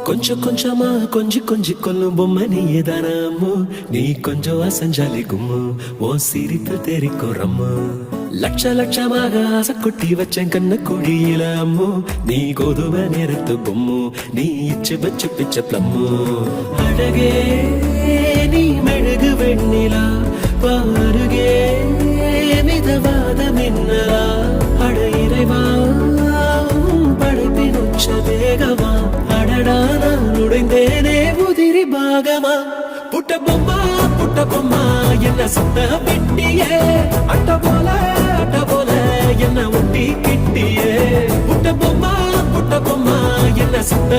கொஞ்சம் கொஞ்சமா கொஞ்சி கொஞ்சி கொல்லும் பொம்மை நீயே தானம்மோ. நீ கொஞ்சம் அசஞ்சாலே கும்மு, ஓ சிரிப்பு தெரிக்கும் ரம்மு. லட்ச லட்சமாக ஆசை கொட்டி வச்சேன் கண்ண குழியில அம்மோ. நீ கோதுமை நேரத்து பொம்மு, நீ இச்சு வச்சு பிச்ச பிளம்மு. அழகே நீ மெழுகு வெண்ணிலா, பாருகே மிதவாத மின்னலா. அட இறைவா படைப்பின் உச்ச வேகமா, அடடா நான் உடைந்தேனே உதிரி பாகமா. புட்ட பொம்மா என்ன சுத்த வெட்டியே, அட்ட போல என்ன ஒட்டி கிட்டியே. புட்ட பொம்மா என்ன சுத்த